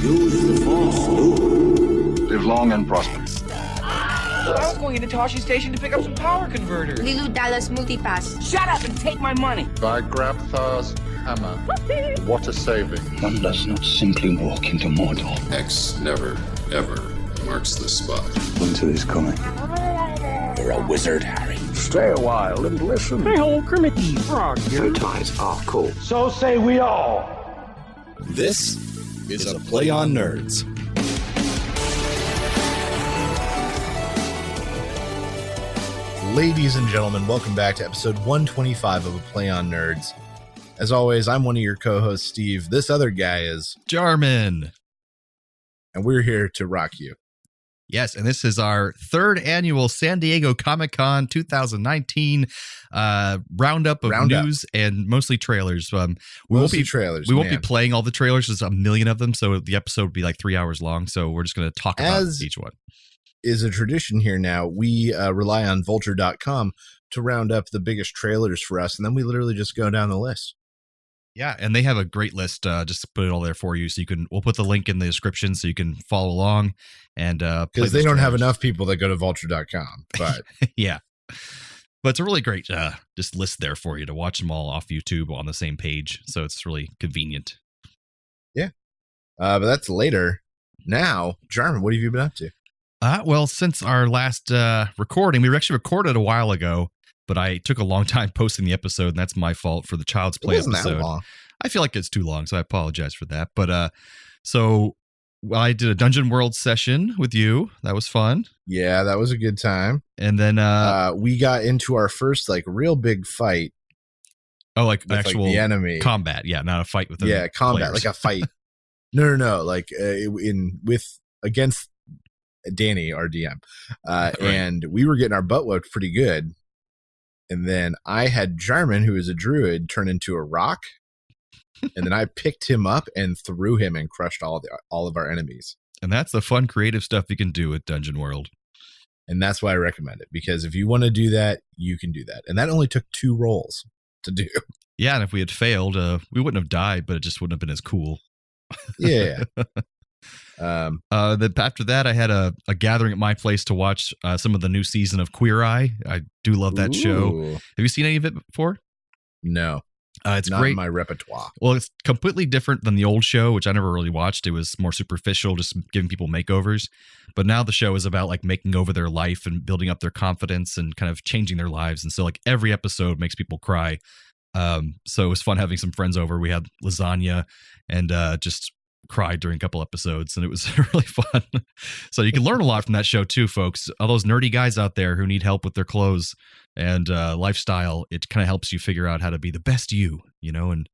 Use the Force, Luke. Live long and prosper. I was going into Toshi Station to pick up some power converters. Lilu Dallas Multipass. Shut up and take my money. By Grabthar's hammer, what a saving. One does not simply walk into Mordor. X never, ever marks the spot. Winter is coming. You're a wizard, Harry. Stay a while and listen. Hey, old Kermit Frog. Your ties are cool. So say we all. This is a Play on Nerds. Ladies and gentlemen, welcome back to episode 125 of A Play on Nerds. As always, I'm one of your co-hosts, Steve. This other guy is Jarman. And we're here to rock you. Yes, and this is our third annual San Diego ComicCon 2019 roundup of news and mostly trailers. We won't be playing all the trailers. There's a million of them, so the episode would be like 3 hours long. So we're just going to talk about each one. Is a tradition here now. We rely on vulture.com to round up the biggest trailers for us, and then we literally just go down the list. Yeah, and they have a great list. Just to put it all there for you, so we'll put the link in the description so you can follow along. And because they don't have enough people that go to vulture.com, but yeah, but it's a really great just list there for you to watch them all off YouTube on the same page. So it's really convenient. Yeah, but that's later. Now, Jarman, what have you been up to? Well, since our last recording, we actually recorded a while ago, but I took a long time posting the episode, and that's my fault for the Child's Play episode. That long. I feel like it's too long, so I apologize for that. But so I did a Dungeon World session with you. That was fun. Yeah, that was a good time. And then we got into our first like real big fight. Oh, like actual the enemy combat? Yeah, not a fight with combat, players. Like a fight. No, like against Danny, our DM, right. And we were getting our butt whooped pretty good. And then I had Jarman, who is a druid, turn into a rock, and then I picked him up and threw him and crushed all of our enemies. And that's the fun, creative stuff you can do with Dungeon World. And that's why I recommend it, because if you want to do that, you can do that. And that only took 2 rolls to do. Yeah, and if we had failed, we wouldn't have died, but it just wouldn't have been as cool. Yeah. After that, I had a gathering at my place to watch some of the new season of Queer Eye. I do love that show. Have you seen any of it before? No. It's not great. In my repertoire. Well, it's completely different than the old show, which I never really watched. It was more superficial, just giving people makeovers. But now the show is about like making over their life and building up their confidence and kind of changing their lives. And so like every episode makes people cry. So it was fun having some friends over. We had lasagna and just cried during a couple episodes, and it was really fun. So you can learn a lot from that show too, folks. All those nerdy guys out there who need help with their clothes and lifestyle, it kind of helps you figure out how to be the best you know, and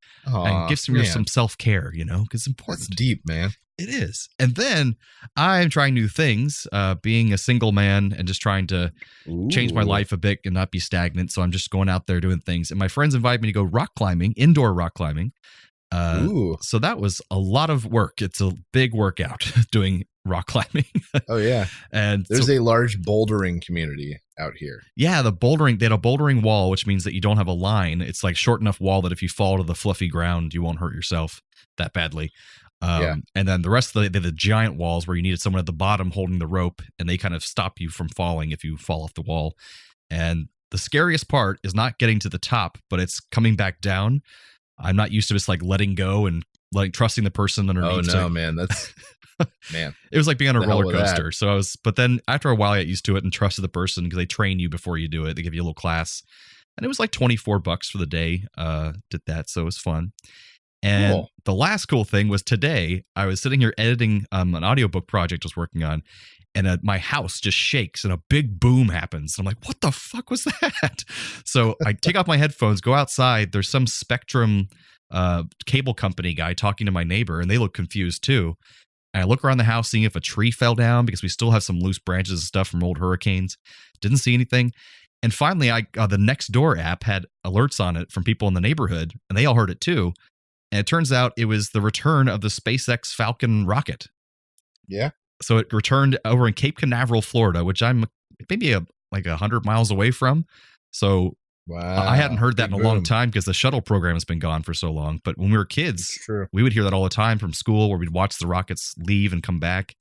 gives you some self-care, you know, because it's important. That's deep, man. It is. And then I'm trying new things, being a single man and just trying to change my life a bit and not be stagnant. So I'm just going out there doing things. And my friends invited me to go rock climbing, indoor rock climbing. So that was a lot of work. It's a big workout doing rock climbing. Oh yeah. And there's a large bouldering community out here. Yeah, they had a bouldering wall, which means that you don't have a line. It's like short enough wall that if you fall to the fluffy ground, you won't hurt yourself that badly. And then the rest of the giant walls where you needed someone at the bottom holding the rope, and they kind of stop you from falling if you fall off the wall. And the scariest part is not getting to the top, but it's coming back down. I'm not used to just like letting go and like trusting the person underneath. Oh no, man, that's man. It was like being on a roller coaster. So but then after a while I got used to it and trusted the person because they train you before you do it. They give you a little class, and it was like $24 for the day. Did that, so it was fun. And cool. The last cool thing was today I was sitting here editing an audiobook project I was working on, and my house just shakes and a big boom happens. And I'm like, what the fuck was that? So I take off my headphones, go outside. There's some Spectrum cable company guy talking to my neighbor, and they look confused too. And I look around the house, seeing if a tree fell down because we still have some loose branches and stuff from old hurricanes. Didn't see anything. And finally, the Nextdoor app had alerts on it from people in the neighborhood, and they all heard it too. And it turns out it was the return of the SpaceX Falcon rocket. Yeah. So it returned over in Cape Canaveral, Florida, which I'm maybe like 100 miles away from. So Wow. I hadn't heard that Big in a long boom. time because the shuttle program has been gone for so long. But when we were kids, It's true. we would hear that all the time from school where we'd watch the rockets leave and come back.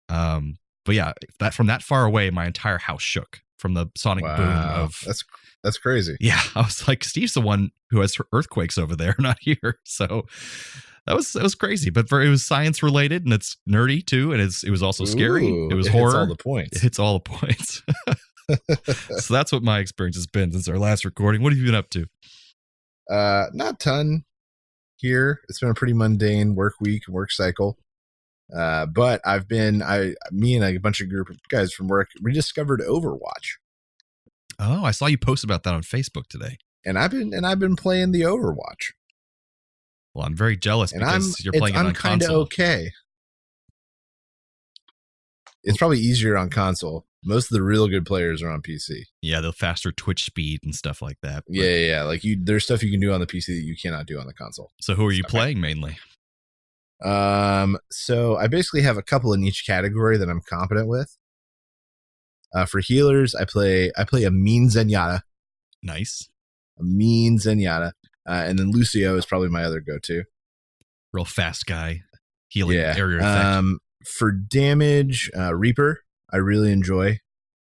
But yeah, that from that far away, my entire house shook from the sonic boom of that's crazy. Yeah, I was like, Steve's the one who has earthquakes over there, not here. So that was crazy, but it was science related and it's nerdy too, and it was also scary. Ooh, It was it horror. hits all the points. It hits all the points. So that's what my experience has been since our last recording. What have you been up to? Not a ton here. It's been a pretty mundane work cycle. But me and a bunch of group of guys from work rediscovered Overwatch. Oh, I saw you post about that on Facebook today. And I've been playing the Overwatch. Well, I'm very jealous And because you're playing it on I'm kind of console. okay. It's probably easier on console. Most of the real good players are on PC. Yeah, the faster Twitch speed and stuff like that. But, Yeah. Like there's stuff you can do on the PC that you cannot do on the console. So who are you playing mainly? So I basically have a couple in each category that I'm competent with. For healers, I play a mean Zenyatta. Nice. A mean Zenyatta. And then Lucio is probably my other go-to. Real fast guy. Healing area effect. For damage, Reaper, I really enjoy.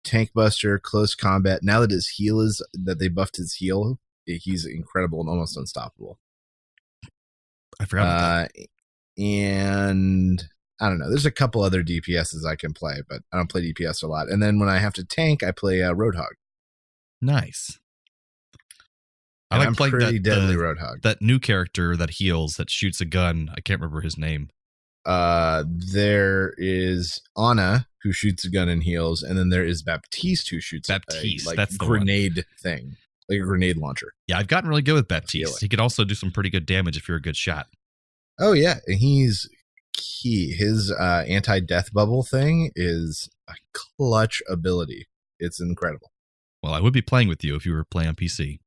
Tank Buster, close combat. Now that that they buffed his heal, he's incredible and almost unstoppable. I forgot about that. And I don't know. There's a couple other DPSs I can play, but I don't play DPS a lot. And then when I have to tank, I play Roadhog. Nice. And I like I'm playing pretty that deadly Roadhog. That new character that heals, that shoots a gun. I can't remember his name. There is Ana, who shoots a gun and heals, and then there is Baptiste, who shoots Baptiste, a that's the grenade thing, like a grenade launcher. Yeah, I've gotten really good with Baptiste. Healing. He could also do some pretty good damage if you're a good shot. Oh yeah, and he's key. His anti-death bubble thing is a clutch ability. It's incredible. Well, I would be playing with you if you were playing on PC.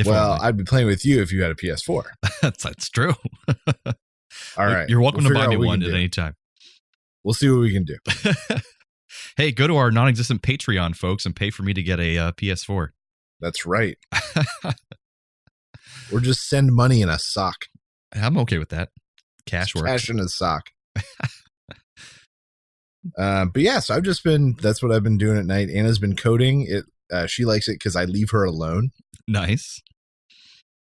Well, I'd be playing with you if you had a PS4. That's true. All right. You're welcome to buy me one at any time. We'll see what we can do. Hey, go to our non-existent Patreon, folks, and pay for me to get a PS4. That's right. Or just send money in a sock. I'm okay with that. Cash works. Cash in a sock. But yeah, so that's what I've been doing at night. Anna's been coding it. She likes it because I leave her alone. Nice.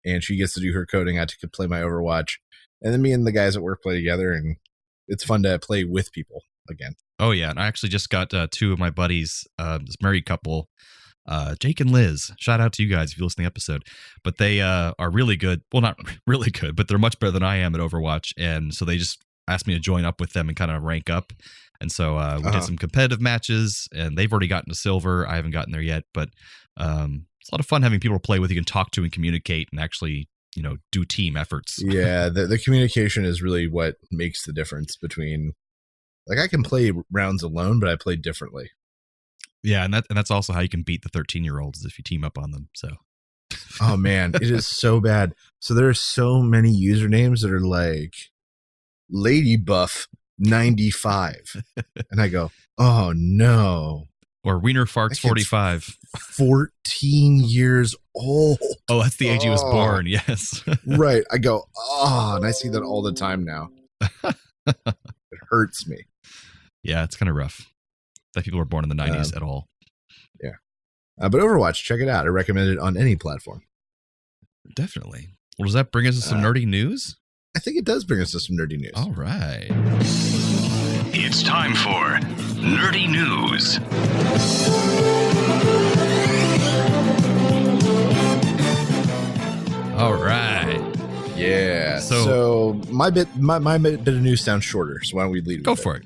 And she gets to do her coding. I can play my Overwatch. And then me and the guys at work play together, and it's fun to play with people again. Oh, yeah. And I actually just got two of my buddies, this married couple, Jake and Liz. Shout out to you guys if you listen to the episode. But they are really good. Well, not really good, but they're much better than I am at Overwatch. And so they just asked me to join up with them and kind of rank up. And so we did some competitive matches, and they've already gotten to silver. I haven't gotten there yet, but it's a lot of fun having people to play with, you can talk to and communicate and actually, do team efforts. Yeah, the communication is really what makes the difference between, like, I can play rounds alone, but I play differently. Yeah, and that's also how you can beat the 13-year-olds if you team up on them. So, oh man, it is so bad. So there are so many usernames that are like Lady Buff 95, and I go, oh no. Or Wiener Farts 45. 14 years old. Oh, that's the age he was born. Yes. Right. I go, and I see that all the time now. It hurts me. Yeah, it's kind of rough that people were born in the 90s at all. Yeah. But Overwatch, check it out. I recommend it on any platform. Definitely. Well, does that bring us to some nerdy news? I think it does bring us to some nerdy news. All right. It's time for Nerdy News. All right. Yeah. So my bit of news sounds shorter. So why don't we lead with Go for it.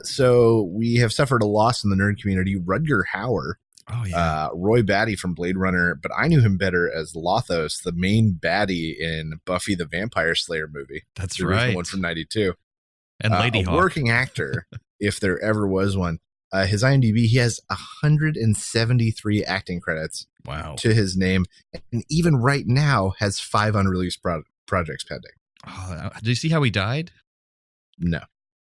So we have suffered a loss in the nerd community. Rutger Hauer, Roy Batty from Blade Runner, but I knew him better as Lothos, the main baddie in Buffy the Vampire Slayer movie. That's the right. original one from '92. And Lady Hawk. Working actor, if there ever was one. His IMDb, he has 173 acting credits to his name, and even right now has 5 unreleased projects pending. Oh, did you see how he died? No.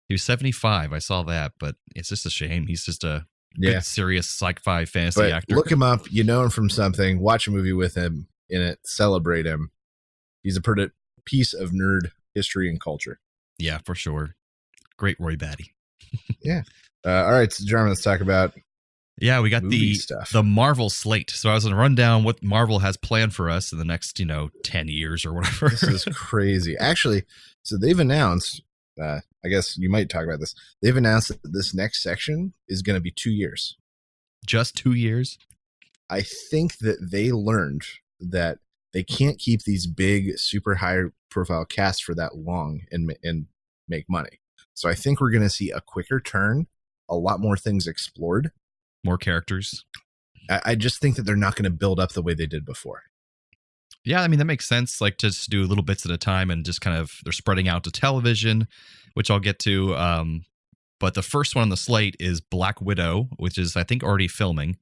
He was 75. I saw that, but it's just a shame. He's just a good, serious sci-fi fantasy actor. Look him up. You know him from something. Watch a movie with him in it. Celebrate him. He's a piece of nerd history and culture. Yeah, for sure. Great Roy Batty. Yeah. All right, so Jarman, let's talk about we got movie stuff. The Marvel slate. So I was going to run down what Marvel has planned for us in the next, 10 years or whatever. This is crazy. Actually, so they've announced, I guess you might talk about this. They've announced that this next section is going to be 2 years. Just 2 years? I think that they learned that they can't keep these big, super high profile casts for that long and make money. So I think we're going to see a quicker turn, a lot more things explored. More characters. I just think that they're not going to build up the way they did before. Yeah, I mean, that makes sense. Like, just do little bits at a time and just kind of, they're spreading out to television, which I'll get to. But the first one on the slate is Black Widow, which is, I think, already filming.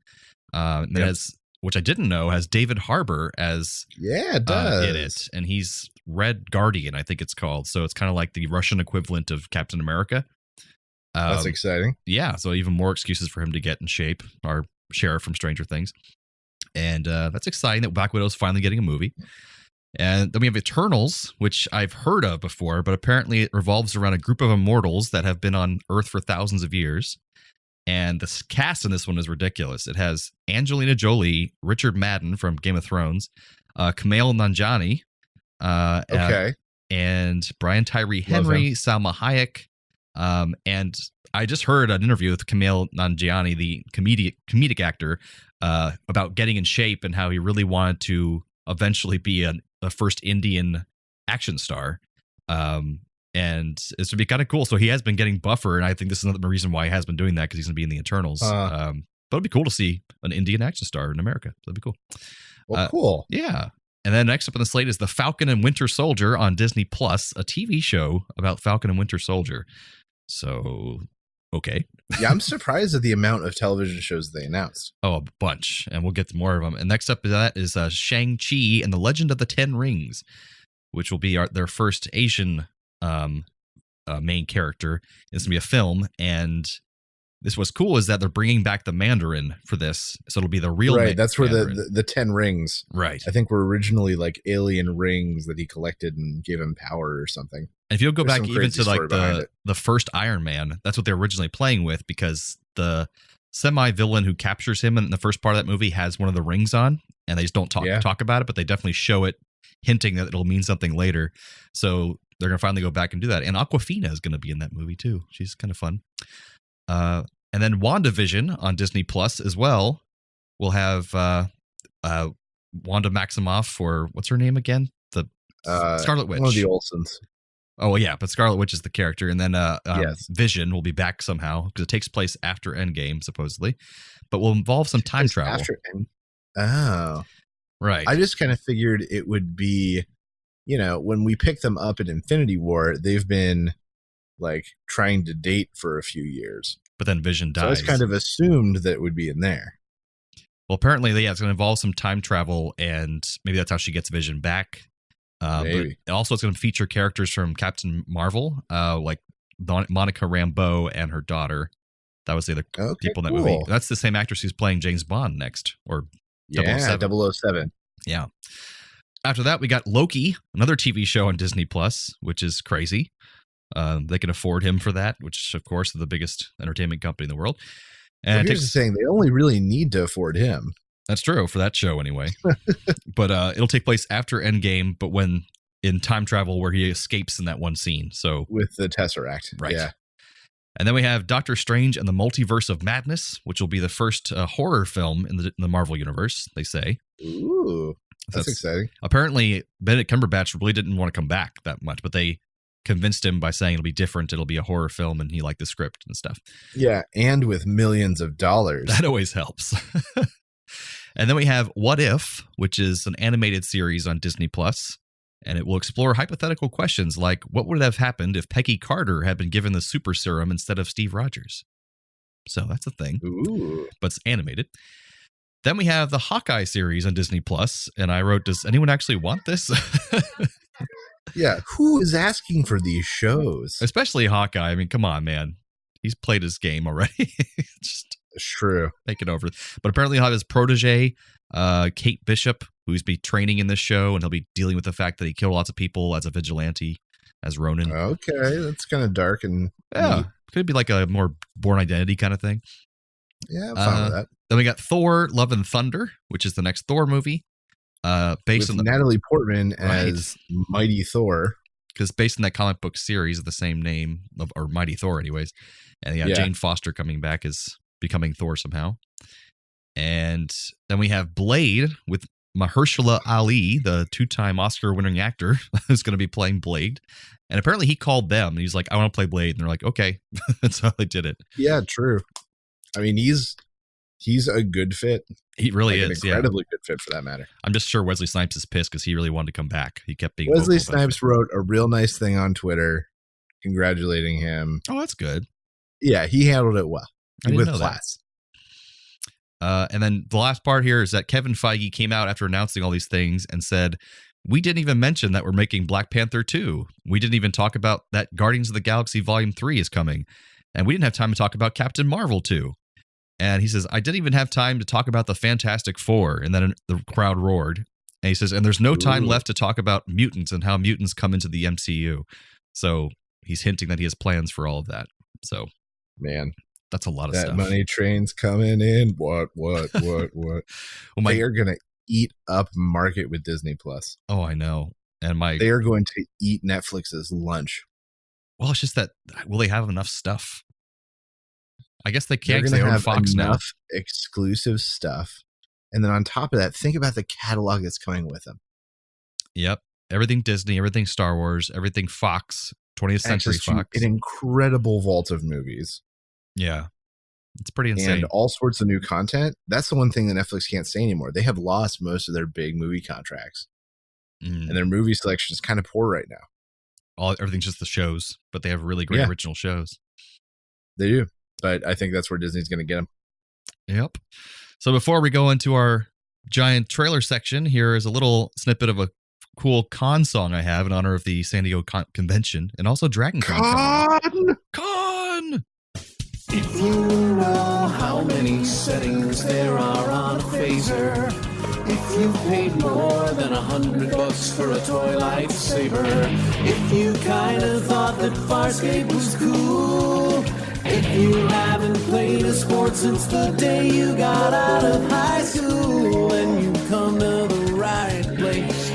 And has, which I didn't know, has David Harbour as it does. In it. And he's Red Guardian, I think it's called. So it's kind of like the Russian equivalent of Captain America. That's exciting. Yeah, so even more excuses for him to get in shape, our sheriff from Stranger Things. And that's exciting that Black Widow's finally getting a movie. And then we have Eternals, which I've heard of before, but apparently it revolves around a group of immortals that have been on Earth for thousands of years. And the cast in this one is ridiculous. It has Angelina Jolie, Richard Madden from Game of Thrones, Kumail Nanjiani, and Brian Tyree Henry, Salma Hayek. And I just heard an interview with Kumail Nanjiani, the comedic actor, about getting in shape and how he really wanted to eventually be a first Indian action star. And it's to be kind of cool. So he has been getting buffer, and I think this is another reason why he has been doing that, because he's going to be in the Eternals. But it'd be cool to see an Indian action star in America. That'd be cool. Well, cool. Yeah. And then next up on the slate is The Falcon and Winter Soldier on Disney Plus, a TV show about Falcon and Winter Soldier. So, okay. Yeah, I'm surprised at the amount of television shows they announced. Oh, a bunch. And we'll get to more of them. And next up to that is Shang-Chi and the Legend of the Ten Rings, which will be their first Asian main character. It's going to be a film. And this what's cool is that they're bringing back the Mandarin for this. So it'll be the real Right, that's where Mandarin. the 10 rings. Right. I think were originally like alien rings that he collected and gave him power or something. And if you'll go There's back some even crazy to like story behind the first Iron Man, that's what they're originally playing with, because the semi-villain who captures him in the first part of that movie has one of the rings on, and they just don't talk about it, but they definitely show it, hinting that it'll mean something later. So they're going to finally go back and do that. And Awkwafina is going to be in that movie too. She's kind of fun. And then WandaVision on Disney Plus as well. We'll have Wanda Maximoff for, what's her name again? The Scarlet Witch. One of the Olsens. Oh, yeah, but Scarlet Witch is the character. And then yes. Vision will be back somehow, because it takes place after Endgame, supposedly. But will involve some time travel. Oh. Right. I just kind of figured it would be, when we pick them up at Infinity War, they've been like trying to date for a few years. But then Vision dies. So I was kind of assumed that it would be in there. Well, apparently, it's going to involve some time travel, and maybe that's how she gets Vision back. Maybe. But also, it's going to feature characters from Captain Marvel, like Monica Rambeau and her daughter. That was the other people in that movie. That's the same actress who's playing James Bond next, or 007. Yeah. After that, we got Loki, another TV show on Disney Plus, which is crazy. They can afford him for that, which, of course, is the biggest entertainment company in the world. And here's the thing: they only really need to afford him. That's true for that show, anyway. But it'll take place after Endgame, but when in time travel, where he escapes in that one scene. So with the Tesseract, right? Yeah. And then we have Doctor Strange and the Multiverse of Madness, which will be the first horror film in the Marvel universe. They say. Ooh, that's exciting. Apparently, Benedict Cumberbatch really didn't want to come back that much, but they convinced him by saying it'll be different. It'll be a horror film, and he liked the script and stuff. Yeah, and with millions of dollars. That always helps. And then we have What If, which is an animated series on Disney Plus, and it will explore hypothetical questions like, what would have happened if Peggy Carter had been given the super serum instead of Steve Rogers? So that's a thing. Ooh. But it's animated. Then we have the Hawkeye series on Disney Plus, and I wrote, does anyone actually want this? Yeah, who is asking for these shows? Especially Hawkeye. I mean, come on, man. He's played his game already. It's true. Taking over. But apparently he'll have his protege, Kate Bishop, who's be training in this show, and he'll be dealing with the fact that he killed lots of people as a vigilante, as Ronin. Okay, that's kind of dark and neat. Could be like a more Born Identity kind of thing. Yeah, I'm fine with that. Then we got Thor: Love and Thunder, which is the next Thor movie, based on Natalie Portman as Mighty Thor. Because based on that comic book series of the same name, or Mighty Thor, anyways. And Jane Foster coming back as becoming Thor somehow. And then we have Blade with Mahershala Ali, the 2-time Oscar-winning actor, who's going to be playing Blade. And apparently he called them, and he's like, I want to play Blade. And they're like, okay. That's how they did it. Yeah, true. I mean, he's a good fit. He really is, an incredibly good fit for that matter. I'm just sure Wesley Snipes is pissed because he really wanted to come back. He kept being Wesley Snipes wrote a real nice thing on Twitter congratulating him. Oh, that's good. Yeah, he handled it well. With class. And then the last part here is that Kevin Feige came out after announcing all these things and said, we didn't even mention that we're making Black Panther 2. We didn't even talk about that Guardians of the Galaxy Volume 3 is coming. And we didn't have time to talk about Captain Marvel 2. And he says, I didn't even have time to talk about the Fantastic Four. And then the crowd roared. And he says, and there's no time left to talk about mutants and how mutants come into the MCU. So he's hinting that he has plans for all of that. So, man, that's a lot of stuff. That money train's coming in. What? Well, they are going to eat up market with Disney Plus. Oh, I know. And they are going to eat Netflix's lunch. Well, it's just that, will they have enough stuff? I guess they can't because they own Fox now. Exclusive stuff. And then on top of that, think about the catalog that's coming with them. Yep. Everything Disney, everything Star Wars, everything Fox, 20th Century Fox. An incredible vault of movies. Yeah. It's pretty insane. And all sorts of new content. That's the one thing that Netflix can't say anymore. They have lost most of their big movie contracts. And their movie selection is kind of poor right now. Everything's just the shows, but they have really great original shows. They do. But I think that's where Disney's going to get them. Yep. So before we go into our giant trailer section, here is a little snippet of a cool con song I have in honor of the San Diego Convention and also Dragon Con. Con! If you know how many settings there are on a phaser, if you've paid more than $100 for a toy lightsaber, if you kind of thought that Farscape was cool, if you haven't played a sport since the day you got out of high school, then you come to the right place.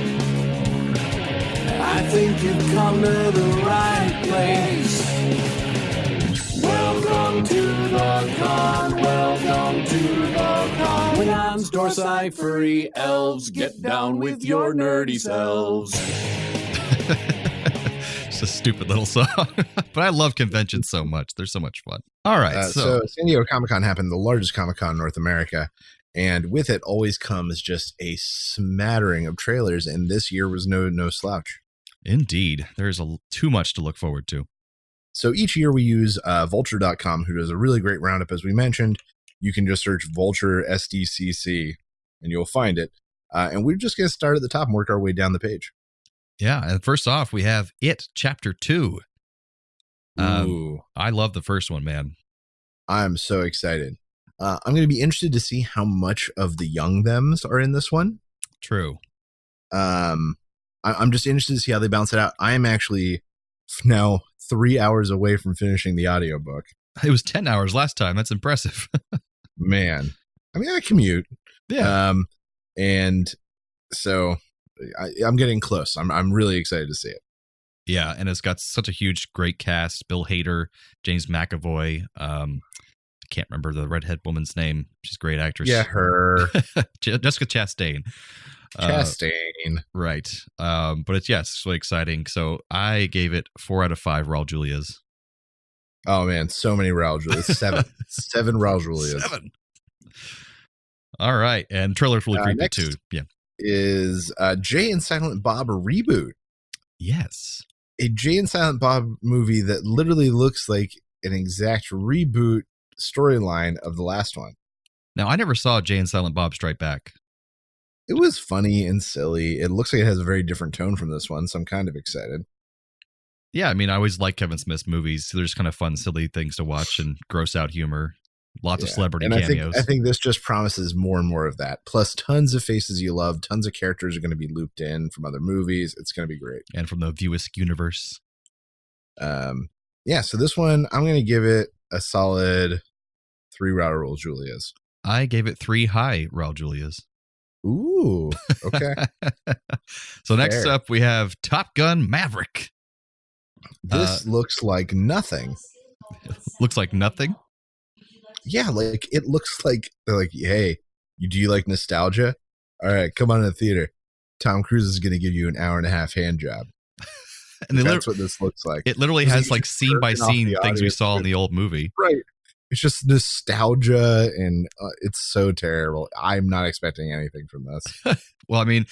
I think you've come to the right place. Welcome to the con, welcome to the con. Klingons, Dorsai, furry elves, get down with your nerdy selves. It's a stupid little song, but I love conventions so much. They're so much fun. All right. So San Diego ComicCon happened, the largest Comic-Con in North America. And with it always comes just a smattering of trailers. And this year was no slouch. Indeed. There's too much to look forward to. So each year we use vulture.com, who does a really great roundup, as we mentioned. You can just search Vulture SDCC and you'll find it. And we're just going to start at the top and work our way down the page. Yeah. And first off, we have It Chapter 2. I love the first one, man. I'm so excited. I'm going to be interested to see how much of the young thems are in this one. True. I'm just interested to see how they balance it out. I am actually now 3 hours away from finishing the audiobook. It was 10 hours last time. That's impressive. Man. I mean, I commute. Yeah. And so I'm getting close. I'm really excited to see it. Yeah, and it's got such a huge, great cast. Bill Hader, James McAvoy. I can't remember the redhead woman's name. She's a great actress. Yeah, her. Jessica Chastain. Chastain. Right. But it's really exciting. So I gave it 4 out of 5 Raul Julias. Oh, man. So many Raul Julias. 7. 7 Raul Julias. 7. All right. And trailer's really creepy, too. Yeah. Is Jay and Silent Bob a reboot? Yes. A Jay and Silent Bob movie that literally looks like an exact reboot storyline of the last one. Now, I never saw Jay and Silent Bob Strike Back. It was funny and silly. It looks like it has a very different tone from this one, so I'm kind of excited. Yeah, I mean, I always like Kevin Smith's movies. There's kind of fun, silly things to watch and gross out humor. Lots of celebrity and cameos. I think this just promises more and more of that. Plus, tons of faces you love, tons of characters are going to be looped in from other movies. It's going to be great. And from the Viewisk universe. Yeah, so this one, I'm going to give it a solid 3 Raul Julias. I gave it 3 high Raul Julias. Ooh, okay. So next up, we have Top Gun Maverick. This looks like nothing. Looks like nothing? Yeah, like it looks like they're like, hey, do you like nostalgia? All right, come on to the theater. Tom Cruise is going to give you an hour and a half hand job. And that's what this looks like. It literally has like scene by scene things we saw in the old movie. Right. It's just nostalgia, and it's so terrible. I'm not expecting anything from this. Well, I mean,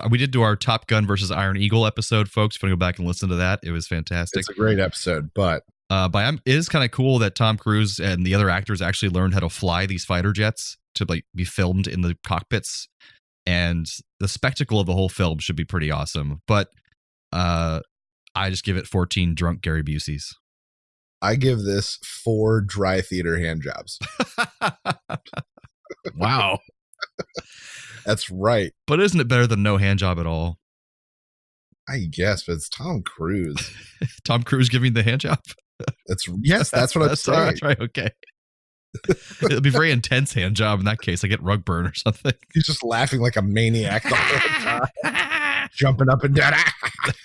we did do our Top Gun versus Iron Eagle episode, folks. If you want to go back and listen to that, it was fantastic. It's a great episode, but it is kind of cool that Tom Cruise and the other actors actually learned how to fly these fighter jets to like be filmed in the cockpits, and the spectacle of the whole film should be pretty awesome. But I just give it 14 drunk Gary Buseys. I give this 4 dry theater hand jobs. Wow. That's right. But isn't it better than no hand job at all? I guess, but it's Tom Cruise. Tom Cruise giving the hand job? That's what I'm saying. That's right. Okay. It'll be a very intense hand job in that case. I get rug burn or something. He's just laughing like a maniac the whole time. Jumping up and down.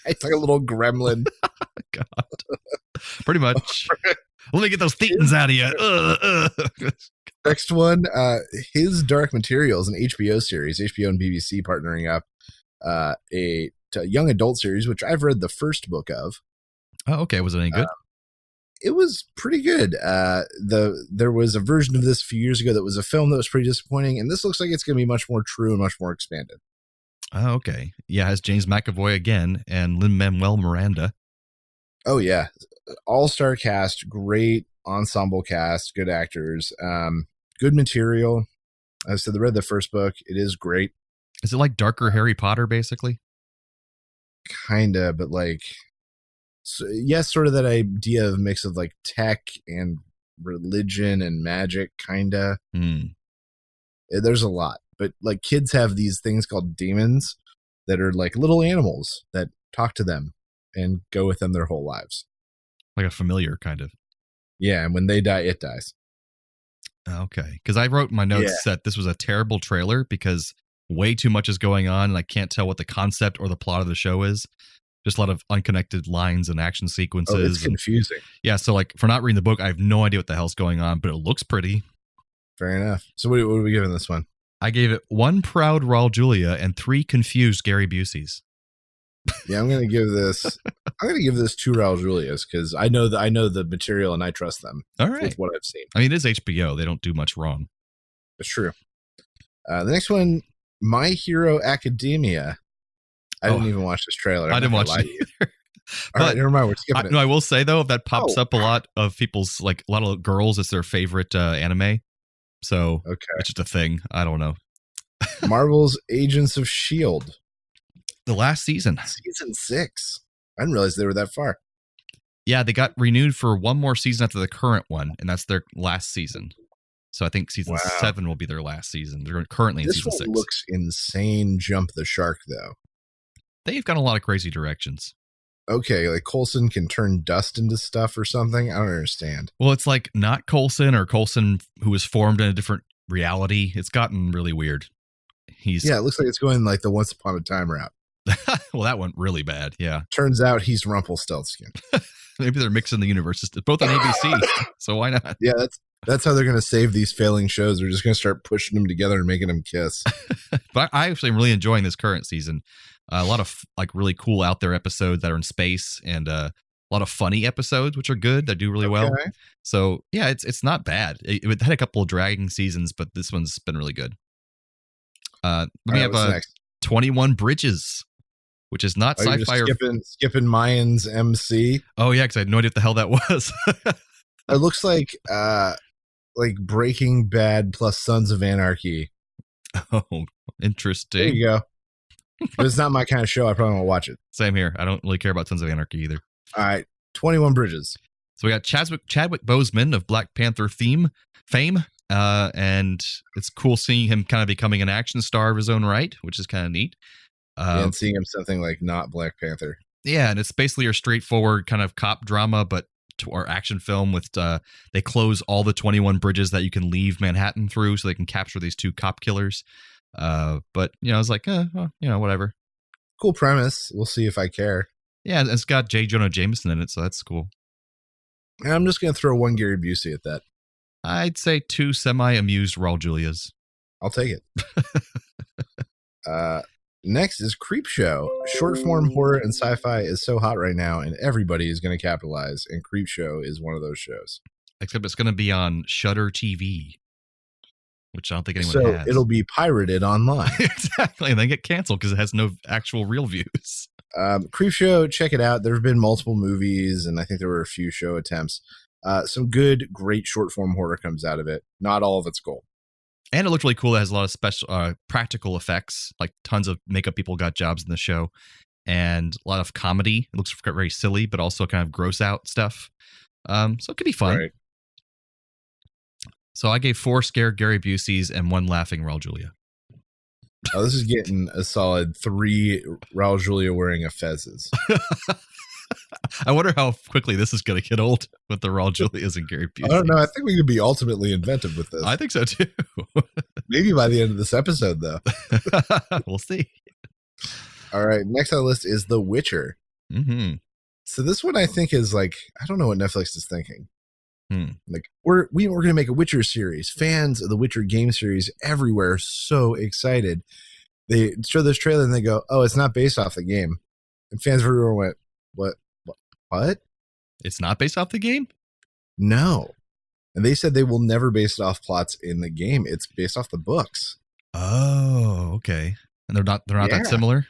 It's like a little gremlin. God. Pretty much. Let me get those thetans out of you. Next one, His Dark Materials, an HBO series, HBO and BBC partnering up, a young adult series, which I've read the first book of. Oh, okay. Was it any good? It was pretty good. There was a version of this a few years ago that was a film that was pretty disappointing, and this looks like it's going to be much more true and much more expanded. Oh, okay. Yeah, it has James McAvoy again and Lin-Manuel Miranda. Oh, yeah. All-star cast, great ensemble cast, good actors, good material. I said, I read the first book. It is great. Is it like darker Harry Potter, basically? Kinda, but like, so, yes, sort of that idea of mix of like tech and religion and magic, kinda. There's a lot, but like kids have these things called demons that are like little animals that talk to them and go with them their whole lives. Like a familiar kind of. Yeah, and when they die, it dies. Okay, because I wrote in my notes that this was a terrible trailer because way too much is going on and I can't tell what the concept or the plot of the show is. Just a lot of unconnected lines and action sequences. Oh, it's confusing. Yeah, so like for not reading the book, I have no idea what the hell's going on, but it looks pretty. Fair enough. So what are we giving this one? I gave it 1 proud Raul Julia and 3 confused Gary Buseys. Yeah, I'm gonna give this 2 Raul Julias because I know the material and I trust them. All right, with what I've seen. I mean, it is HBO; they don't do much wrong. It's true. The next one, My Hero Academia. I didn't even watch this trailer. I didn't watch it either. All right, never mind. We're skipping it. No, I will say though, that pops up a lot of people's like a lot of girls. It's their favorite anime. So it's just a thing. I don't know. Marvel's Agents of S.H.I.E.L.D. The last season. Season 6. I didn't realize they were that far. Yeah, they got renewed for one more season after the current one, and that's their last season. So I think season 7 will be their last season. They're currently in season 6. This one looks insane. Jump the shark, though. They've gone a lot of crazy directions. Okay, like Coulson can turn dust into stuff or something? I don't understand. Well, it's like not Coulson or Coulson who was formed in a different reality. It's gotten really weird. It looks like it's going like the Once Upon a Time route. Well, that went really bad. Yeah. Turns out he's Rumpelstiltskin. Maybe they're mixing the universes. Both on ABC. So why not? Yeah, that's how they're going to save these failing shows. They're just going to start pushing them together and making them kiss. But I actually am really enjoying this current season. A lot of like really cool out there episodes that are in space, and a lot of funny episodes which are good that do really well. So yeah, it's not bad. It had a couple of dragging seasons, but this one's been really good. We have 21 Bridges, which is not sci-fi. Skipping Mayans MC. Oh yeah, because I had no idea what the hell that was. It looks like Breaking Bad plus Sons of Anarchy. Oh, interesting. There you go. But it's not my kind of show. I probably won't watch it. Same here. I don't really care about Sons of Anarchy either. All right, 21 Bridges. So we got Chadwick Boseman of Black Panther fame, and it's cool seeing him kind of becoming an action star of his own right, which is kind of neat. And seeing him something like not Black Panther. Yeah, and it's basically a straightforward kind of cop drama, but or action film with they close all the 21 bridges that you can leave Manhattan through, so they can capture these 2 cop killers. But I was like, whatever. Cool premise. We'll see if I care. Yeah, it's got J. Jonah Jameson in it, so that's cool. And I'm just gonna throw 1 Gary Busey at that. I'd say 2 semi-amused Raul Julias. I'll take it. Next is Creepshow. Short form horror and sci-fi is so hot right now, and everybody is going to capitalize. And Creepshow is one of those shows. Except it's going to be on Shudder TV, which I don't think anyone has. So it'll be pirated online. Exactly, and then get canceled because it has no actual real views. Creepshow, check it out. There have been multiple movies, and I think there were a few show attempts. Some good, great short form horror comes out of it. Not all of it's gold. And it looked really cool. It has a lot of special practical effects, like tons of makeup people got jobs in the show, and a lot of comedy. It looks very silly, but also kind of gross out stuff. So it could be fun. Right. So I gave 4 scared Gary Buseys and 1 laughing Raul Julia. Oh, this is getting a solid 3 Raul Julia wearing a fezzes. I wonder how quickly this is going to get old with the Raul Julias and Gary Busey. I don't know. I think we could be ultimately inventive with this. I think so too. Maybe by the end of this episode, though. We'll see. All right. Next on the list is The Witcher. Mm-hmm. So this one I think is like, I don't know what Netflix is thinking. Like we're going to make a Witcher series. Fans of the Witcher game series everywhere are so excited. They show this trailer and they go, "Oh, it's not based off the game." And fans everywhere went, What? It's not based off the game? No. And they said they will never base it off plots in the game. It's based off the books. Oh, okay. And they're not that similar?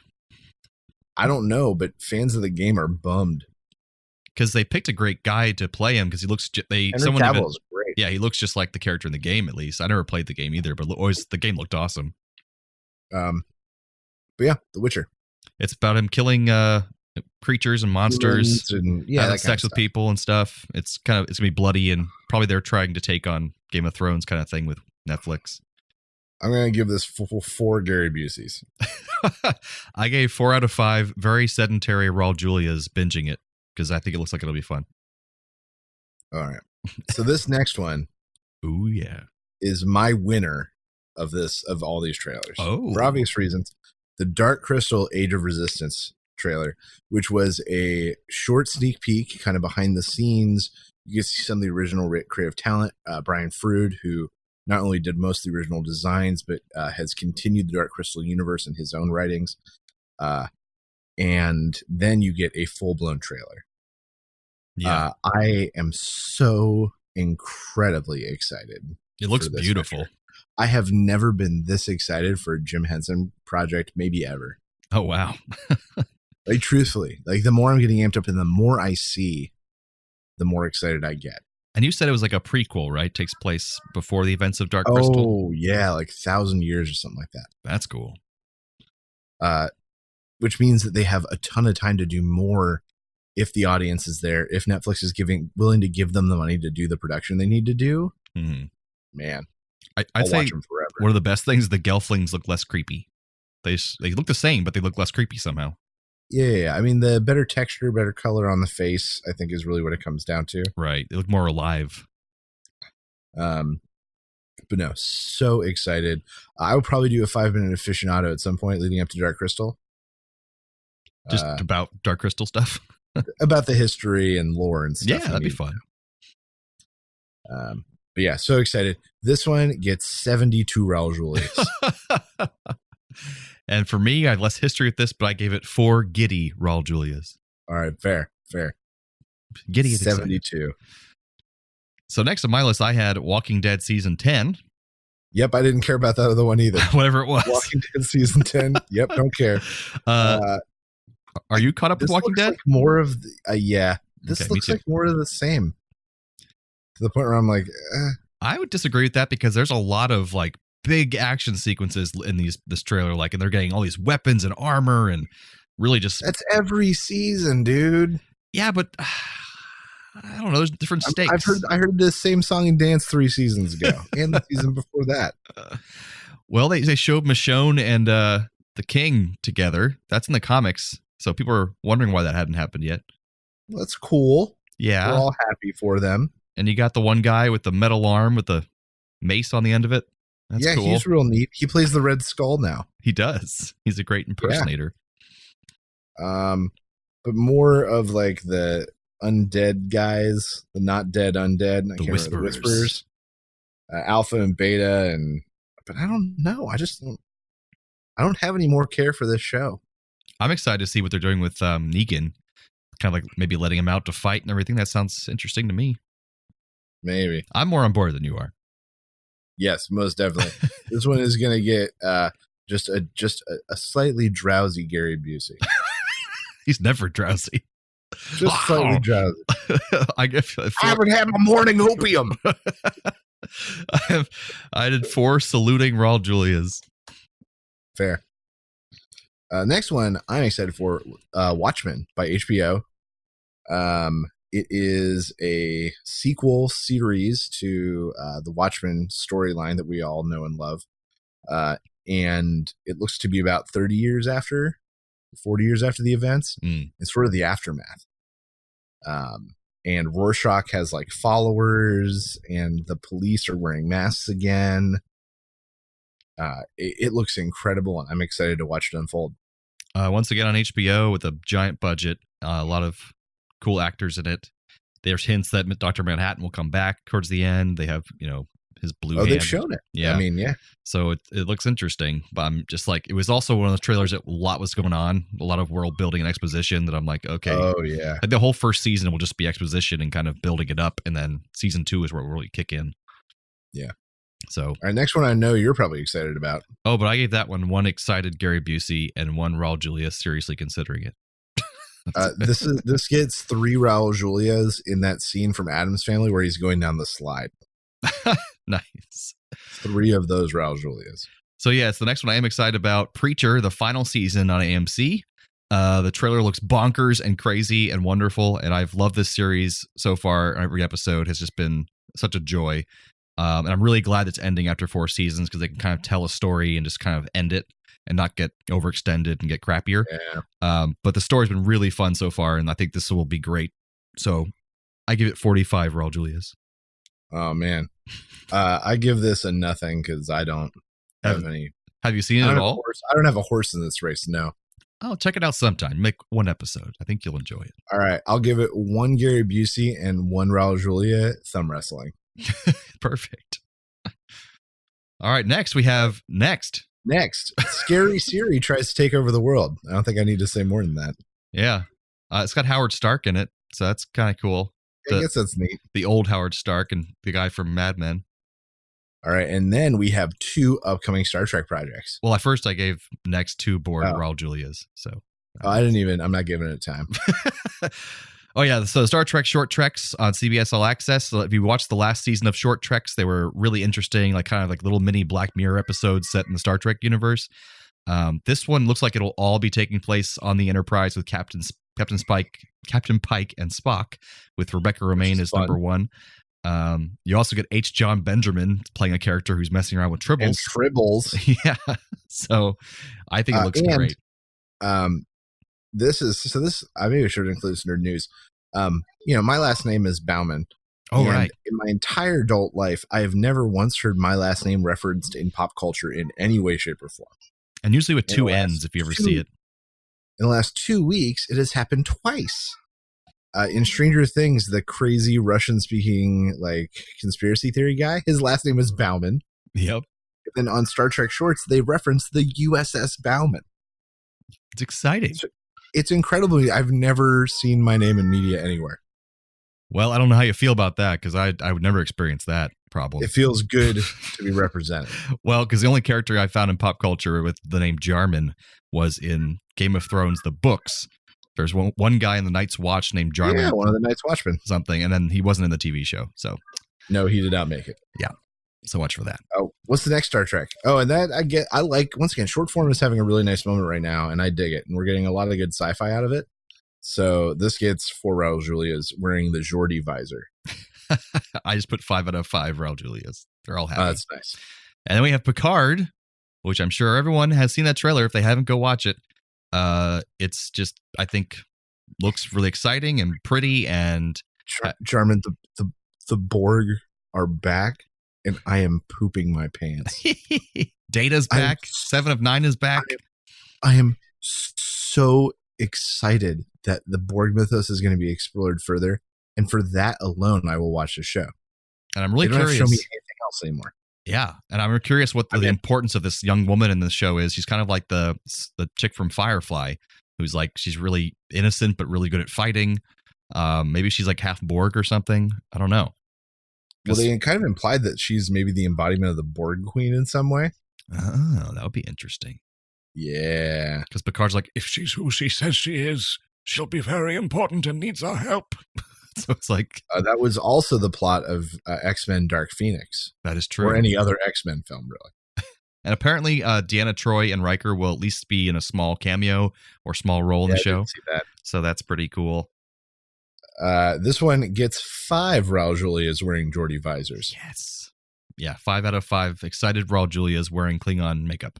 I don't know, but fans of the game are bummed. Because they picked a great guy to play him because he looks Henry Cavill's great. Yeah, he looks just like the character in the game at least. I never played the game either, but always the game looked awesome. But yeah, The Witcher. It's about him killing creatures and monsters and having sex with people and stuff. It's gonna be bloody, and probably they're trying to take on Game of Thrones kind of thing with Netflix. I'm gonna give this 4 Gary Buseys. I gave 4 out of 5 very sedentary Raul Julias binging it because I think it looks like it'll be fun. All right, so this next one, ooh yeah, is my winner of all these trailers. Oh, for obvious reasons, the Dark Crystal: Age of Resistance trailer, which was a short sneak peek kind of behind the scenes. You can see some of the original creative talent, Brian Frood, who not only did most of the original designs, but has continued the Dark Crystal universe in his own writings. And then you get a full-blown trailer. Yeah, I am so incredibly excited. It looks beautiful. Picture. I have never been this excited for a Jim Henson project, maybe ever. Oh, wow. Like, truthfully, like the more I'm getting amped up and the more I see, the more excited I get. And you said it was like a prequel, right? Takes place before the events of Dark Crystal. Oh, yeah, like 1,000 years or something like that. That's cool. Which means that they have a ton of time to do more if the audience is there, if Netflix is willing to give them the money to do the production they need to do. Mm-hmm. Man, I'd say watch them forever. One of the best things, the Gelflings look less creepy. They look the same, but they look less creepy somehow. Yeah. I mean, the better texture, better color on the face, I think is really what it comes down to. Right. They look more alive. But no, so excited. I would probably do a 5-minute aficionado at some point leading up to Dark Crystal. Just about Dark Crystal stuff? About the history and lore and stuff. Yeah, that'd be fun. But yeah, so excited. This one gets 72 Raul Julias. And for me, I had less history with this, but I gave it 4 giddy Raul Julias. All right, fair. Giddy 72. Excited. So next on my list, I had Walking Dead Season 10. Yep, I didn't care about that other one either. Whatever it was. Walking Dead Season 10. Yep, don't care. Are you caught up with Walking Dead? Like more of the, yeah. This okay, looks like more of the same. To the point where I'm like, I would disagree with that because there's a lot of like big action sequences in this trailer, like, and they're getting all these weapons and armor and really just that's every season, dude. Yeah, but I don't know. There's different stakes. I heard this same song and dance 3 seasons ago, and the season before that. Well, they showed Michonne and the King together. That's in the comics, so people are wondering why that hadn't happened yet. Well, that's cool. Yeah, we're all happy for them. And you got the one guy with the metal arm with the mace on the end of it. That's cool. He's real neat. He plays the Red Skull now. He does. He's a great impersonator. Yeah. But more of like the undead guys, the not dead undead. The Whisperers. Alpha and Beta, but I don't know. I don't have any more care for this show. I'm excited to see what they're doing with Negan. Kind of like maybe letting him out to fight and everything. That sounds interesting to me. Maybe. I'm more on board than you are. Yes, most definitely. This one is going to get just a slightly drowsy Gary Busey. He's never drowsy. Just slightly drowsy. I haven't had my morning opium. I did 4 saluting Raul Julia's. Fair. Next one I'm excited for, Watchmen by HBO. It is a sequel series to the Watchmen storyline that we all know and love. And it looks to be about 40 years after the events. It's sort of the aftermath. And Rorschach has like followers, and the police are wearing masks again. It looks incredible, and I'm excited to watch it unfold. Once again on HBO with a giant budget, a lot of cool actors in it. There's hints that Dr. Manhattan will come back towards the end. They have, his blue hand. They've shown it. Yeah. I mean, yeah. So it looks interesting, but I'm just like, it was also one of those trailers that a lot was going on, a lot of world building and exposition that I'm like, okay. Oh, yeah. Like the whole first season will just be exposition and kind of building it up. And then season 2 is where it will really kick in. Yeah. So. All right, next one I know you're probably excited about. Oh, but I gave that one excited Gary Busey and one Raul Julia seriously considering it. This gets 3 Raul Julias in that scene from Addams Family where he's going down the slide. Nice. 3 of those Raul Julias. So yeah, it's the next one I am excited about. Preacher, the final season on AMC. The trailer looks bonkers and crazy and wonderful, and I've loved this series so far. Every episode has just been such a joy. And I'm really glad it's ending after 4 seasons because they can kind of tell a story and just kind of end it and not get overextended and get crappier. Yeah. But the story's been really fun so far, and I think this will be great. So I give it 45 Raul Julias. Oh, man. I give this a nothing because I don't have any. Have you seen it at all? I don't have a horse in this race, no. Oh, check it out sometime. Make 1 episode. I think you'll enjoy it. All right. I'll give it 1 Gary Busey and 1 Raul Julia thumb wrestling. Perfect. All right. Next, we have Next. Scary Siri tries to take over the world. I don't think I need to say more than that. Yeah. It's got Howard Stark in it, so that's kind of cool. I guess that's neat. The old Howard Stark and the guy from Mad Men. All right, and then we have 2 upcoming Star Trek projects. Well, at first I gave Next 2 board Raul Julia's, so. I'm not giving it time. Oh, yeah. So Star Trek Short Treks on CBS All Access. So if you watched the last season of Short Treks, they were really interesting, like kind of like little mini Black Mirror episodes set in the Star Trek universe. This one looks like it'll all be taking place on the Enterprise with Captain Pike and Spock, with Rebecca Romijn as number 1. You also get H. John Benjamin playing a character who's messing around with tribbles. Yeah. So I think it looks great. I maybe should include this nerd news. My last name is Bauman. Oh, right. In my entire adult life, I have never once heard my last name referenced in pop culture in any way, shape, or form. And usually with 2 N's, if you ever see it. In the last 2 weeks, it has happened twice. In Stranger Things, the crazy Russian-speaking conspiracy theory guy, his last name is Bauman. Yep. And then on Star Trek Shorts, they reference the USS Bauman. It's exciting. It's incredible. I've never seen my name in media anywhere. Well, I don't know how you feel about that because I would never experience that problem. It feels good to be represented. Well, because the only character I found in pop culture with the name Jarman was in Game of Thrones, the books. There's one guy in the Night's Watch named Jarman. Yeah, one of the Night's Watchmen. Something, and then he wasn't in the TV show. So no, he did not make it. Yeah. So much for that. Oh, what's the next Star Trek? Oh, and that I like, once again, short form is having a really nice moment right now, and I dig it. And we're getting a lot of good sci-fi out of it. So this gets 4 Raul Julias wearing the Jordi visor. I just put 5 out of 5 Raul Julias. They're all happy. That's nice. And then we have Picard, which I'm sure everyone has seen that trailer. If they haven't, go watch it. It's just, I think, looks really exciting and pretty. And Jarman, the Borg are back, and I am pooping my pants. Data's back. 7 of 9 is back. I am so excited that the Borg mythos is going to be explored further. And for that alone, I will watch the show. And I'm really they don't curious. Have to show me anything else anymore. Yeah, and I'm curious what the importance of this young woman in the show is. She's kind of like the chick from Firefly, who's like, she's really innocent but really good at fighting. Maybe she's like half Borg or something. I don't know. Well, they kind of implied that she's maybe the embodiment of the Borg Queen in some way. Oh, that would be interesting. Yeah. Because Picard's like, If she's who she says she is, she'll be very important and needs our help. so it's like. That was also the plot of X-Men Dark Phoenix. That is true. Or any other X-Men film, really. And apparently, Deanna Troi and Riker will at least be in a small cameo or small role in the show. I didn't see that. So that's pretty cool. This one gets 5 Raul Julias wearing Jordi visors. Yes. Yeah, 5 out of 5 excited Raul Julias wearing Klingon makeup.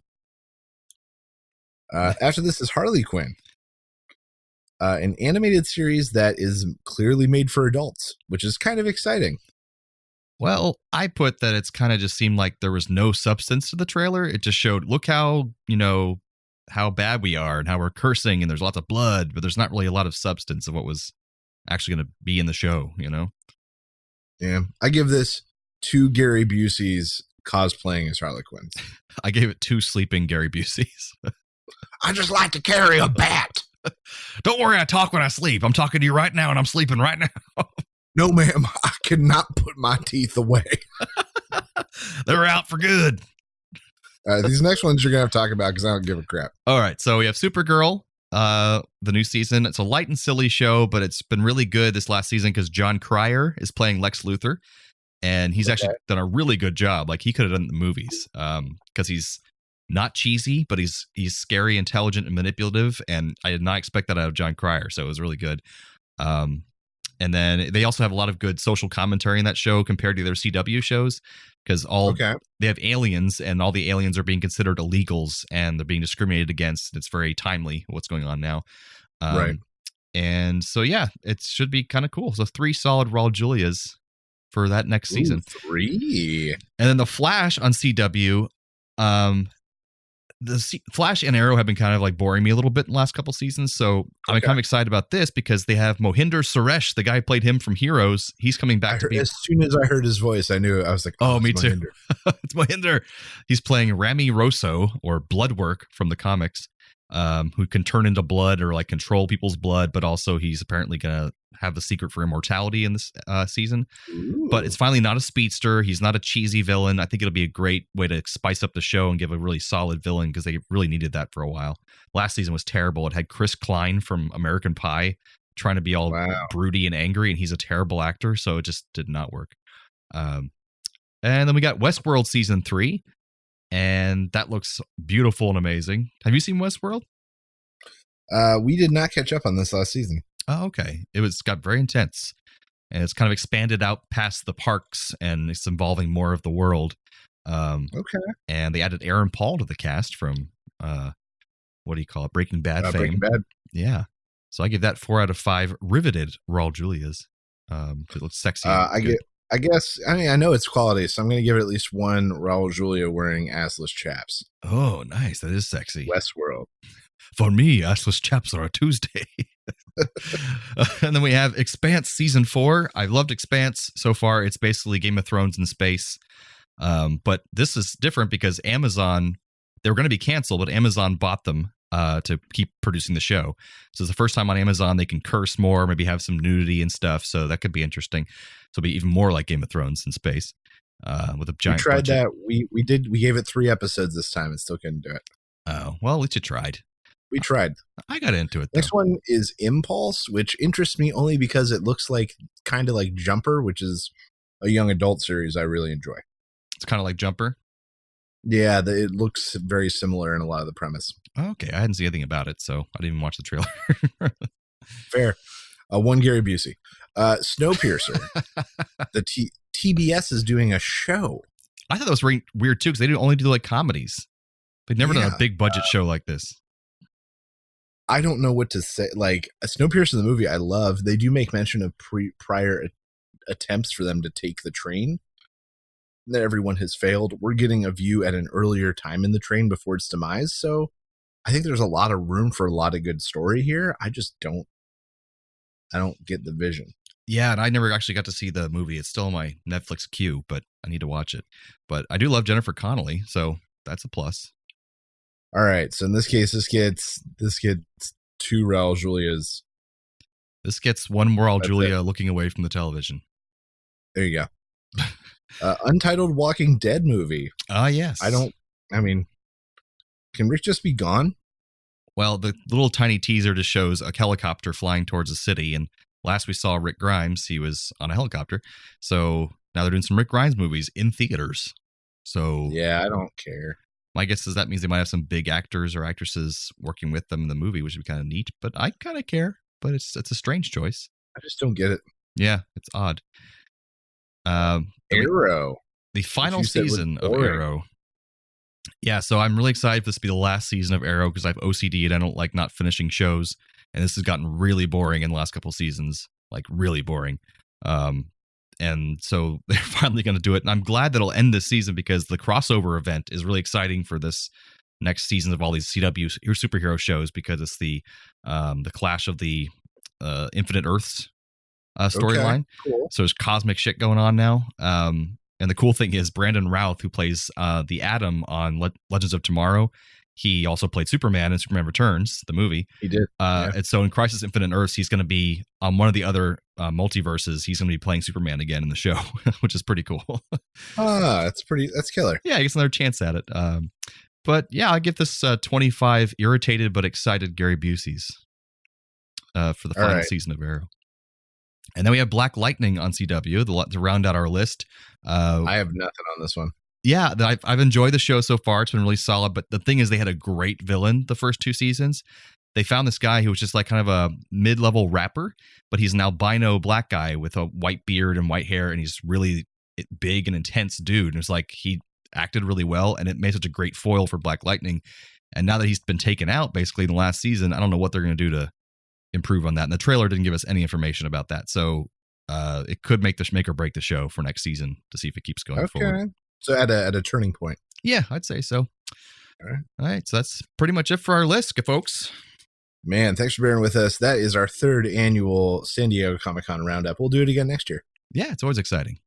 After this is Harley Quinn, an animated series that is clearly made for adults, which is kind of exciting. Well, I put that it's kind of just seemed like there was no substance to the trailer. It just showed, look how, how bad we are and how we're cursing and there's lots of blood, but there's not really a lot of substance of what was actually going to be in the show, Yeah. I give this 2 Gary Buseys cosplaying as Harley Quinn. I gave it 2 sleeping Gary Buseys. I just like to carry a bat. Don't worry, I talk when I sleep. I'm talking to you right now and I'm sleeping right now. No, ma'am, I cannot put my teeth away. They're out for good. These next ones you're going to have to talk about because I don't give a crap. All right, so we have Supergirl, the new season. It's a light and silly show, but it's been really good this last season because John Cryer is playing Lex Luthor, and he's actually done a really good job. Like, he could have done the movies because he's not cheesy, but he's scary, intelligent, and manipulative, and I did not expect that out of John Cryer, so it was really good. And then they also have a lot of good social commentary in that show compared to their CW shows because they have aliens and all the aliens are being considered illegals and they're being discriminated against. It's very timely what's going on now. Right. And so, yeah, it should be kind of cool. So 3 solid Raul Julias for that next season. 3. And then The Flash on CW. Flash and Arrow have been kind of like boring me a little bit in the last couple seasons, so I'm kind of excited about this because they have Mohinder Suresh, the guy who played him from Heroes. He's coming back to be. As soon as I heard his voice, I knew. I was like, "Oh, me too." It's Mohinder. He's playing Rami Rosso or Bloodwork from the comics, who can turn into blood or like control people's blood, but also he's apparently gonna have the secret for immortality in this season. Ooh. But it's finally not a speedster. He's not a cheesy villain. I think it'll be a great way to spice up the show and give a really solid villain because they really needed that for a while. Last season was terrible. It had Chris Klein from American Pie trying to be all broody and angry, and he's a terrible actor, so it just did not work. And then we got Westworld season 3, and that looks beautiful and amazing. Have you seen Westworld? We did not catch up on this last season. Oh, okay. It got very intense, and it's kind of expanded out past the parks, and it's involving more of the world. Okay. And they added Aaron Paul to the cast from what do you call it? Breaking Bad fame. Breaking Bad. Yeah. So I give that 4 out of 5 riveted Raul Julias. It looks sexy. I know it's quality, so I'm going to give it at least 1 Raul Julia wearing assless chaps. Oh, nice. That is sexy. Westworld. For me, assless chaps are a Tuesday. And then we have Expanse season 4. I loved Expanse so far. It's basically Game of Thrones in space. But this is different because Amazon, they were going to be canceled, but Amazon bought them to keep producing the show. So it's the first time on Amazon they can curse more, maybe have some nudity and stuff. So that could be interesting. So it'll be even more like Game of Thrones in space with a giant. We tried budget. that. We gave it 3 episodes this time and still couldn't do it. Oh, well, at least you tried. We tried. I got into it, though. Next one is Impulse, which interests me only because it looks like kind of like Jumper, which is a young adult series I really enjoy. It's kind of like Jumper? Yeah, it looks very similar in a lot of the premise. Okay, I hadn't seen anything about it, so I didn't even watch the trailer. Fair. One Gary Busey. Snowpiercer. The TBS is doing a show. I thought that was weird too, because they only do like comedies. They've never done a big budget show like this. I don't know what to say. Like, Snowpiercer, the movie I love, they do make mention of prior attempts for them to take the train. That everyone has failed. We're getting a view at an earlier time in the train before its demise. So I think there's a lot of room for a lot of good story here. I don't get the vision. Yeah, and I never actually got to see the movie. It's still on my Netflix queue, but I need to watch it. But I do love Jennifer Connelly, so that's a plus. All right, so in this case, this gets 2 Raul Julias. This gets 1 more Raul Julia looking away from the television. There you go. Untitled Walking Dead movie. Yes. Can Rick just be gone? Well, the little tiny teaser just shows a helicopter flying towards the city, and last we saw Rick Grimes, he was on a helicopter. So now they're doing some Rick Grimes movies in theaters. So yeah, I don't care. My guess is that means they might have some big actors or actresses working with them in the movie, which would be kind of neat. But I kind of care. But it's a strange choice. I just don't get it. Yeah, it's odd. Arrow. The final season of Arrow. Yeah, so I'm really excited for this to be the last season of Arrow because I have OCD and I don't like not finishing shows. And this has gotten really boring in the last couple seasons, like really boring. And so they're finally going to do it. And I'm glad that it'll end this season because the crossover event is really exciting for this next season of all these CW superhero shows because it's the clash of the Infinite Earths storyline. Okay, cool. So there's cosmic shit going on now. And the cool thing is Brandon Routh, who plays the Atom on Legends of Tomorrow, he also played Superman in Superman Returns, the movie. He did. And so in Crisis Infinite Earths, he's going to be on one of the other multiverses. He's going to be playing Superman again in the show, which is pretty cool. That's killer. Yeah, I guess another chance at it. But yeah, I give this 25 irritated but excited Gary Buseys for the final season of Arrow. And then we have Black Lightning on CW to round out our list. I have nothing on this one. Yeah, I've enjoyed the show so far. It's been really solid. But the thing is, they had a great villain the first 2 seasons. They found this guy who was just like kind of a mid-level rapper, but he's an albino black guy with a white beard and white hair, and he's really big and intense dude. And it's like he acted really well, and it made such a great foil for Black Lightning. And now that he's been taken out, basically in the last season, I don't know what they're going to do to improve on that. And the trailer didn't give us any information about that, so it could make or break the show for next season to see if it keeps going forward. So at a turning point. Yeah, I'd say so. All right. So that's pretty much it for our list, folks. Man, thanks for bearing with us. That is our 3rd annual San Diego ComicCon Roundup. We'll do it again next year. Yeah, it's always exciting.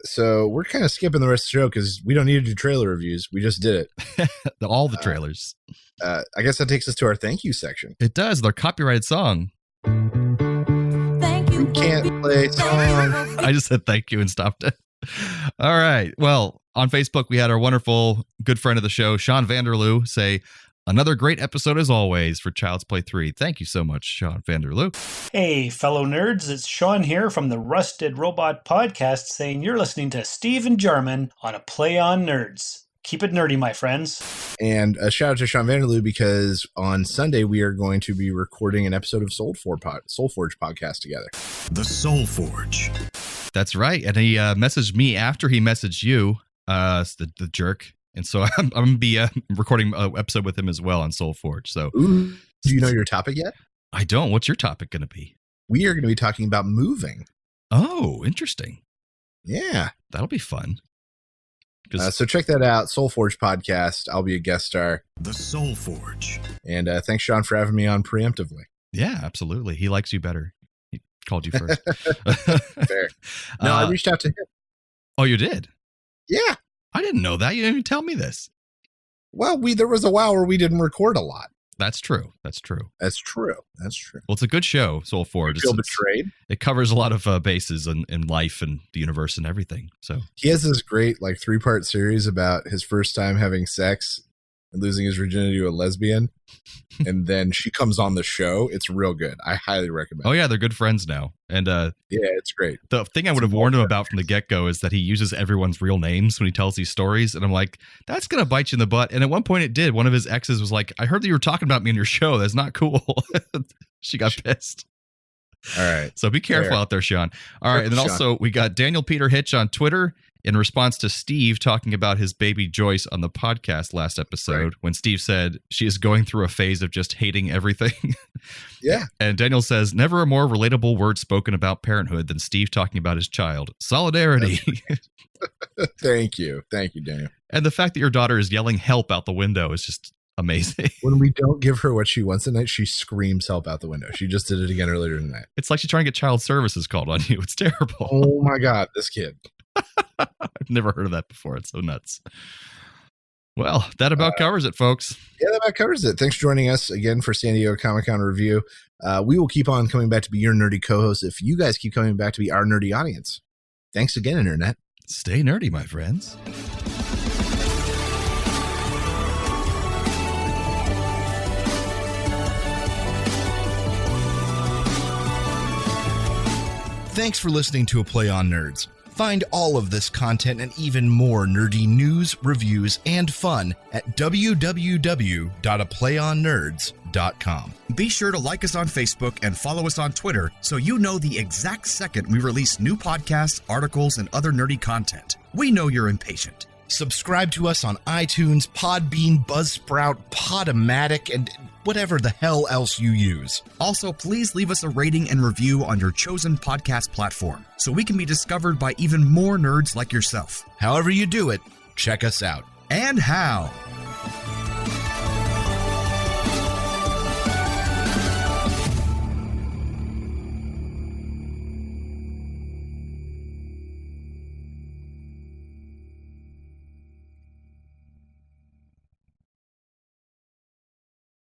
So we're kind of skipping the rest of the show because we don't need to do trailer reviews. We just did it. All the trailers. I guess that takes us to our thank you section. It does. Their copyrighted song. Thank you. We can't play song. I just said thank you and stopped it. All right. Well, on Facebook, we had our wonderful good friend of the show, Sean Vanderloo, say, another great episode as always for Child's Play 3. Thank you so much, Sean Vanderloo. Hey, fellow nerds. It's Sean here from the Rusted Robot Podcast saying you're listening to Steve and Jarman on A Play on Nerds. Keep it nerdy, my friends. And a shout out to Sean Vanderloo because on Sunday we are going to be recording an episode of Soul Forge podcast together. The Soul Forge. That's right. And he messaged me after he messaged you, the jerk. And so I'm going to be recording an episode with him as well on Soul Forge. So, ooh, do you know your topic yet? I don't. What's your topic going to be? We are going to be talking about moving. Oh, interesting. Yeah. That'll be fun. So check that out, Soul Forge podcast. I'll be a guest star. The Soul Forge. And thanks, Sean, for having me on preemptively. Yeah, absolutely. He likes you better. He called you first. Fair. No, I reached out to him. Oh, you did? Yeah. I didn't know that. You didn't even tell me this. Well, there was a while where we didn't record a lot. That's true. Well, it's a good show, Soul Forge. I feel betrayed. It covers a lot of bases in life and the universe and everything. So he has this great 3-part series about his first time having sex and losing his virginity to a lesbian. And then she comes on the show. It's real good. I highly recommend it. Oh, yeah, they're good friends now. And yeah, it's great. The thing I would have warned him about from the get-go is that he uses everyone's real names when he tells these stories. And I'm like, that's going to bite you in the butt. And at one point it did. One of his exes was like, I heard that you were talking about me on your show. That's not cool. She got pissed. All right. So be careful out there, Sean. All right. And then also we got Daniel Peter Hitch on Twitter in response to Steve talking about his baby Joyce on the podcast last episode, when Steve said she is going through a phase of just hating everything. Yeah. And Daniel says, never a more relatable word spoken about parenthood than Steve talking about his child. Solidarity. Thank you. Thank you, Daniel. And the fact that your daughter is yelling help out the window is just amazing. When we don't give her what she wants at night, she screams help out the window. She just did it again earlier tonight. It's like she's trying to get child services called on you. It's terrible. Oh my God, this kid. I've never heard of that before. It's so nuts. Well, that about covers it, folks. Yeah, that about covers it. Thanks for joining us again for San Diego ComicCon review. We will keep on coming back to be your nerdy co-hosts if you guys keep coming back to be our nerdy audience. Thanks again, Internet. Stay nerdy, my friends. Thanks for listening to A Play on Nerds. Find all of this content and even more nerdy news, reviews, and fun at www.aplayonnerds.com. Be sure to like us on Facebook and follow us on Twitter so you know the exact second we release new podcasts, articles, and other nerdy content. We know you're impatient. Subscribe to us on iTunes, Podbean, Buzzsprout, Podomatic, and whatever the hell else you use. Also, please leave us a rating and review on your chosen podcast platform so we can be discovered by even more nerds like yourself. However you do it, check us out. And how.